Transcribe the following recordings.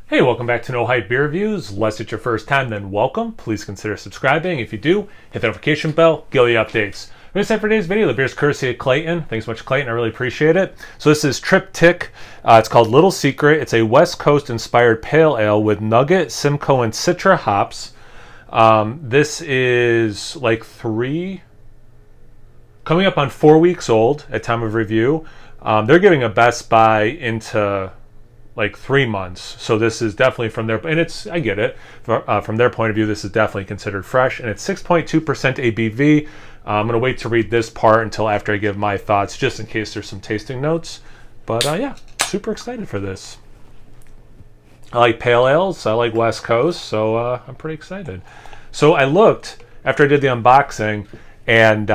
Hey, welcome back to No Hype Beer Reviews. Unless it's your first time, then welcome. Please consider subscribing. If you do, hit the notification bell, get all the updates. We're set for today's video. The beer's courtesy of Clayton. Thanks so much, Clayton. I really appreciate it. So this is Triptych. It's called Little Secret. It's a West Coast inspired pale ale with Nugget, Simcoe, and Citra hops. This is like coming up on 4 weeks old at time of review. They're giving a best buy into like 3 months, so this is definitely from their, and it's, I get it, from their point of view, this is definitely considered fresh, and it's 6.2% ABV. I'm gonna wait to read this part until after I give my thoughts, just in case there's some tasting notes. But yeah, super excited for this. I like pale ales, I like West Coast, so I'm pretty excited. So I looked after I did the unboxing, and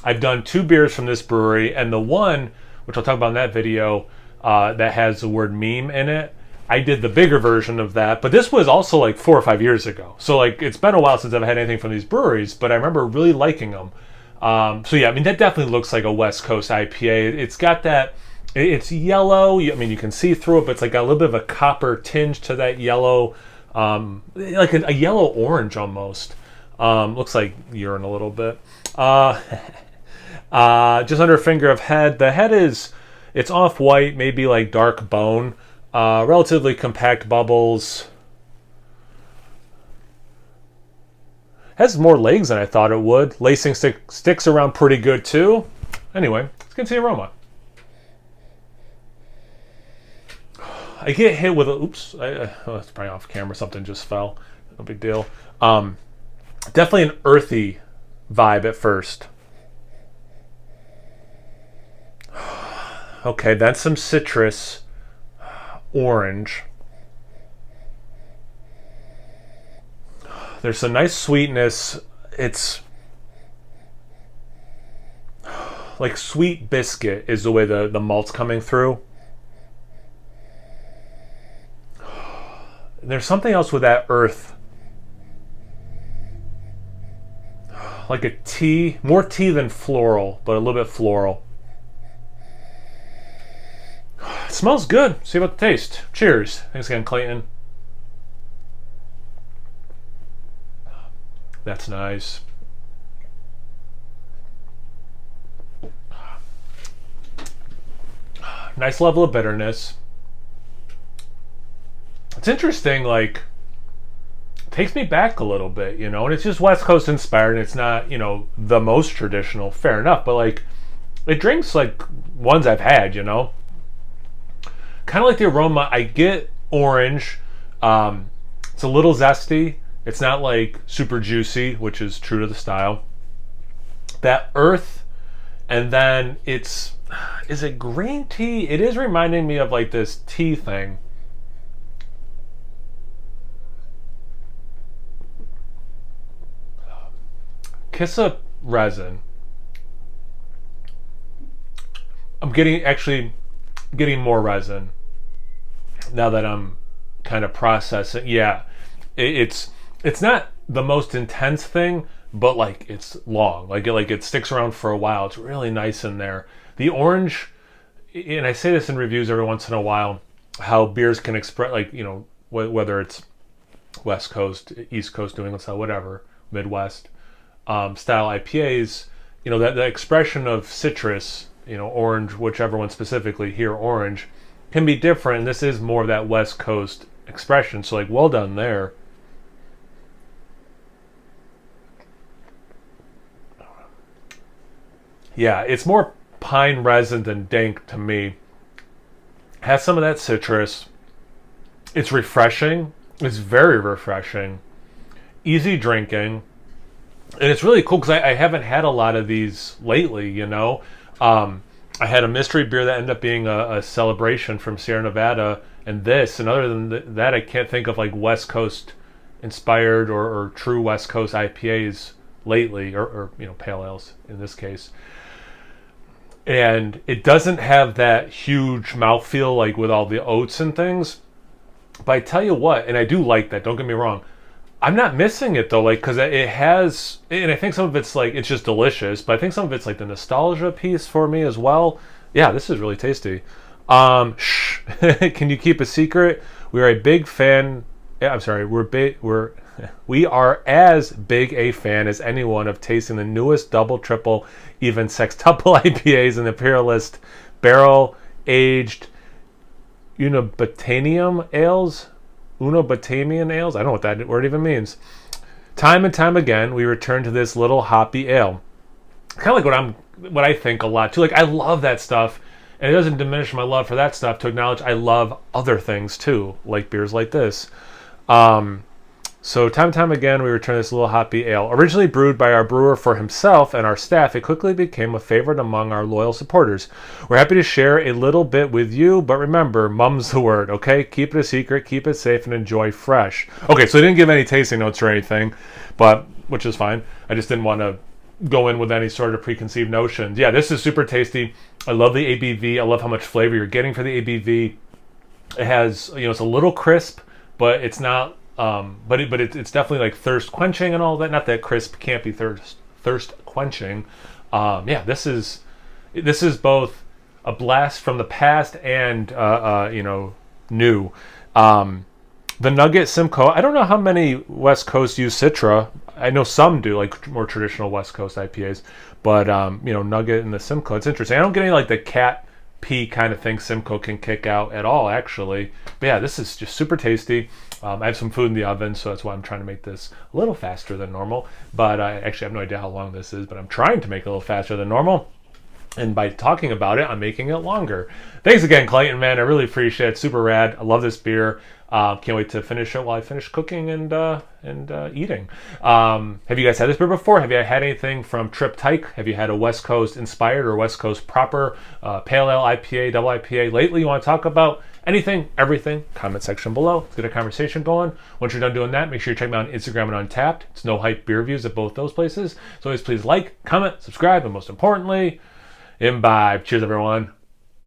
I've done 2 beers from this brewery, and the one, which I'll talk about in that video, that has the word meme in it, I did the bigger version of that, but this was also like 4 or 5 years ago. So like it's been a while since I've had anything from these breweries, but I remember really liking them. So yeah, I mean that definitely looks like a West Coast IPA. It's got that, it's yellow. I mean you can see through it, but it's like got a little bit of a copper tinge to that yellow, like a yellow orange almost. Looks like urine a little bit. Just under a finger of head. The head is, it's off-white, maybe like dark bone. Relatively compact bubbles. Has more legs than I thought it would. Lacing sticks around pretty good too. Anyway, let's get to the aroma. I get hit with a, oops, it's probably off camera, something just fell. No big deal. Definitely an earthy vibe at first. Okay, that's some citrus, orange. There's some nice sweetness. It's like sweet biscuit is the way the malt's coming through. There's something else with that earth. Like a tea, more tea than floral, but a little bit floral. It smells good. See about the taste. Cheers. Thanks again, Clayton. That's nice. Nice level of bitterness. It's interesting, like, it takes me back a little bit, you know, and it's just West Coast inspired, and it's not, you know, the most traditional, fair enough, but like, it drinks like ones I've had, you know. Kind of like the aroma, I get orange. It's a little zesty. It's not like super juicy, which is true to the style. That earth, and then it's, is it green tea? It is reminding me of like this tea thing. Kiss of resin. I'm actually getting more resin now that I'm kind of processing. Yeah, it's not the most intense thing, but like it's long, like it sticks around for a while. It's really nice in there. The orange, and I say this in reviews every once in a while, how beers can express, like, you know, whether it's West Coast, East Coast, New England style, whatever, Midwest style IPAs, you know, that the expression of citrus, you know, orange, whichever one specifically here, orange, can be different. And this is more of that West Coast expression. So like, well done there. Yeah, it's more pine resin than dank to me. Has some of that citrus. It's refreshing. It's very refreshing. Easy drinking. And it's really cool because I haven't had a lot of these lately, you know. I had a mystery beer that ended up being a celebration from Sierra Nevada, and this, and other than that, I can't think of like West Coast inspired or true West Coast IPAs lately, or you know, pale ales in this case. And it doesn't have that huge mouthfeel like with all the oats and things. But I tell you what, and I do like that, don't get me wrong, I'm not missing it though, like, because it has, and I think some of it's like, it's just delicious, but I think some of it's like the nostalgia piece for me as well. Yeah, this is really tasty. Can you keep a secret? We are a big fan. I'm sorry. We are as big a fan as anyone of tasting the newest double, triple, even sextuple IPAs in the Imperialist barrel aged Unobotanium ales. Unobotanian ales. I don't know what that word even means. Time and time again, we return to this little hoppy ale. Kind of like what I think a lot too. Like, I love that stuff, and it doesn't diminish my love for that stuff to acknowledge I love other things too, like beers like this. So time and time again, we return this little hoppy ale. Originally brewed by our brewer for himself and our staff, it quickly became a favorite among our loyal supporters. We're happy to share a little bit with you, but remember, mum's the word, okay? Keep it a secret, keep it safe, and enjoy fresh. Okay, so I didn't give any tasting notes or anything, but which is fine. I just didn't want to go in with any sort of preconceived notions. Yeah, this is super tasty. I love the ABV. I love how much flavor you're getting for the ABV. It has, it's a little crisp, but it's not. But it's definitely like thirst quenching and all that. Not that crisp can't be thirst quenching. Yeah, this is both a blast from the past and new. The Nugget Simcoe. I don't know how many West Coast use Citra. I know some do, like more traditional West Coast IPAs. But Nugget and the Simcoe. It's interesting. I don't get any like the cat pea kind of thing Simcoe can kick out at all, actually. But yeah, this is just super tasty. I have some food in the oven, so that's why I'm trying to make this a little faster than normal. But I actually have no idea how long this is, but I'm trying to make it a little faster than normal. And by talking about it, I'm making it longer. Thanks again, Clayton, man. I really appreciate it. Super rad. I love this beer. Can't wait to finish it while I finish cooking and eating. Have you guys had this beer before? Have you had anything from Triptych? Have you had a West Coast inspired or West Coast proper pale ale, IPA, double IPA lately you want to talk about? Anything, everything, comment section below. Let's get a conversation going. Once you're done doing that, make sure you check me out on Instagram and Untapped. It's No Hype Beer Reviews at both those places. So always please like, comment, subscribe, and most importantly, imbibe. Cheers, everyone.